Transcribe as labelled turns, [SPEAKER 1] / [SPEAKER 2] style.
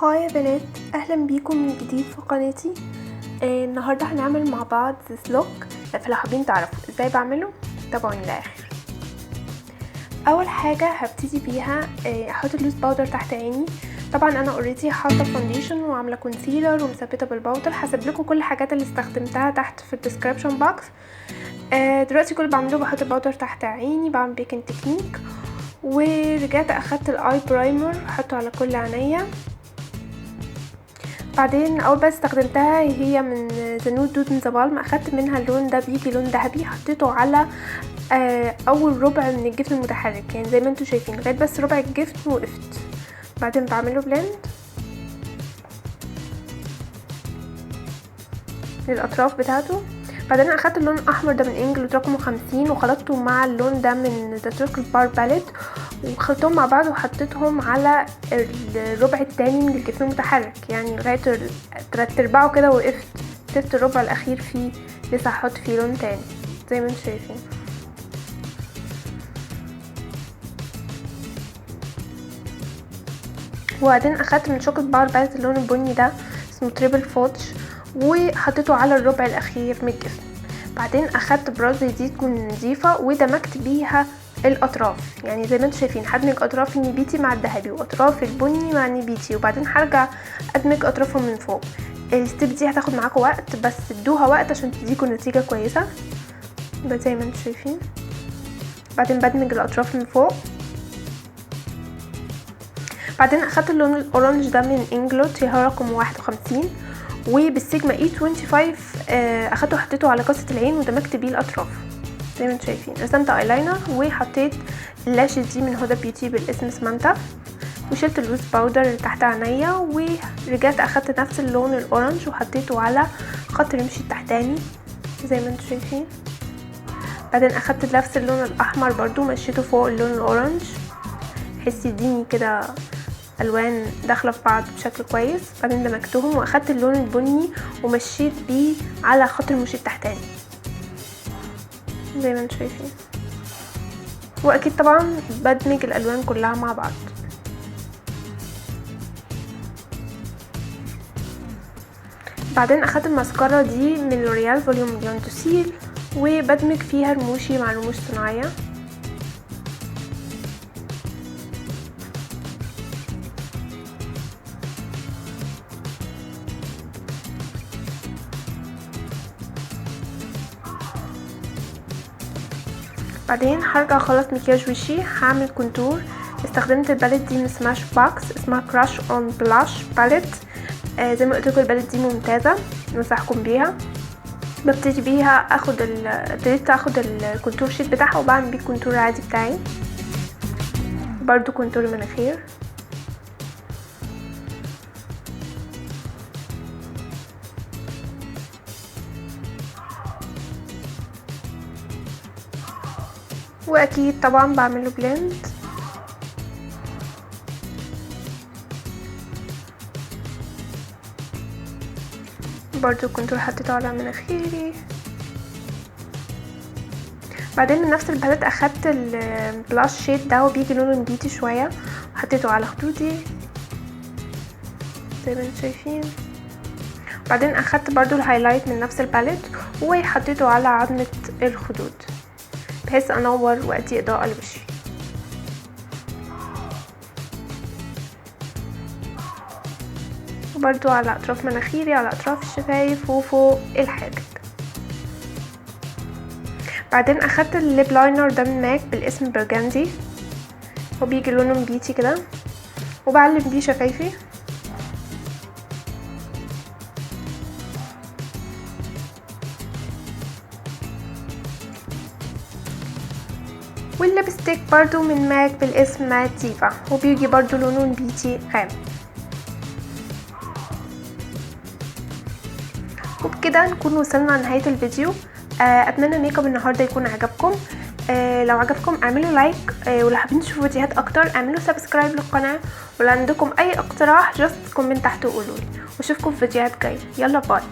[SPEAKER 1] هاي يا بنات، اهلا بيكم من جديد في قناتي. النهارده هنعمل مع بعض this look. فلو حابين تعرفوا ازاي بعمله تابعوني للاخر. اول حاجه هبتدي بيها احط اللوز باودر تحت عيني. طبعا انا اوريدي حاطه فونديشن وعامله كونسيلر ومثبته بالباودر. هسيب لكم كل الحاجات اللي استخدمتها تحت في الديسكريبشن بوكس. دلوقتي كل اللي بعمله بحط الباودر تحت عيني، بعمل بيكنج تكنيك، ورجعت اخدت الاي برايمر احطه على كل عينيا. بعدين اول بس استخدمتها هي من زنود دود ذا بالم، اخدت منها اللون ده بيجي لون ذهبي، حطيته على اول ربع من الجفن المتحرك، يعني زي ما انتم شايفين لغايه بس ربع الجفن وقفت. بعدين بعمله بلند للاطراف بتاعته. بعدين اخدت اللون الاحمر ده من انجلود رقم 50 وخلطته مع اللون ده من ذا تركل بار باليت وخلطتهم مع بعض وحطيتهم على الربع التاني من الجفن المتحرك، يعني لغايه 3/4 كده وقفت. سبت الربع الاخير فيه لسه هحط فيه لون تاني زي ما انتم شايفين. وبعدين اخدت من شوكولاته بار باليت اللون البني ده اسمه تريبل فوتش وحطيته على الربع الاخير من الجفن. بعدين اخدت براز دي تكون نظيفه ودمجت بيها الاطراف، يعني زي ما انتم شايفين هدمج اطراف النبيتي مع الذهبي واطراف البني مع النبيتي، وبعدين هرجع ادمج اطرافهم من فوق. الستيب دي هتاخد معاكم وقت، بس ادوها وقت عشان تديكم نتيجه كويسه زي ما انتم شايفين. بعدين بدمج الاطراف من فوق. بعدين اخدت اللون الاورنج ده من انجلود هي رقم 51 وبالسيجما E25 اخدته حطيته على قصة العين ودمجت بيه الاطراف زي ما انتم شايفين. رسمت ايلاينر وحطيت اللاشز دي من هدى بيوتي بالاسم سمانتا، وشلت اللوز باودر اللي تحت عينيا ورجعت اخدت نفس اللون الاورنج وحطيته على خط رمشي التحتاني زي ما انتم شايفين. بعدين اخدت نفس اللون الاحمر برضو مشيته فوق اللون الاورنج بحيث يديني كده الوان داخله في بعض بشكل كويس. بعدين دمجتهم واخدت اللون البني ومشيت بيه على خط المشي التحتاني زي ما انتم شايفين. واكيد طبعا بدمج الالوان كلها مع بعض. بعدين اخدت الماسكارا دي من لوريال فوليوم مليون دوسيل وبدمج فيها رموشي مع رموش صناعيه. بعدين هرجع اخلص مكياج وشي، هعمل كونتور. استخدمت الباليت دي من سماش بوكس اسمها كراش اون بلاش باليت. زي ما قلت لكم الباليت دي ممتازه، ننصحكم بيها. ببتدي بيها ابتديت اخد الكونتور شيت بتاعها وبعمل بيه الكونتور العادي بتاعي، برضو كونتور مناخير. واكيد طبعا بعمله بلند. برضو الكونتور حطيته على مناخيري. بعدين من نفس الباليت اخدت البلاش شيد ده وبيجي لونه نبيتي شويه وحطيته على خدودي زي ما انتم شايفين. بعدين اخدت برضو الهايلايت من نفس الباليت وحطيته على عظمه الخدود بحيث انور وادي اضاءه لوشي. وبرضو على اطراف مناخيري، على اطراف الشفايف وفوق الحاجب. بعدين اخدت الليب لاينر ده من ماك بالاسم برجندي وبيجي لونه نبيتي كده وبعلم بيه شفايفي. والليبستيك برضو من ماك بالاسم مات ديفا وبيجي برضو لونه نبيتي غامق. وبكده نكون وصلنا لنهاية الفيديو. اتمنى ميك اب النهارده يكون عجبكم. لو عجبكم اعملوا لايك، ولو حابين تشوفوا فيديوهات اكتر اعملوا سبسكرايب للقناه، ولو عندكم اي اقتراح جاست كومنت تحت وقولولي. واشوفكم في فيديوهات جايه. يلا باي.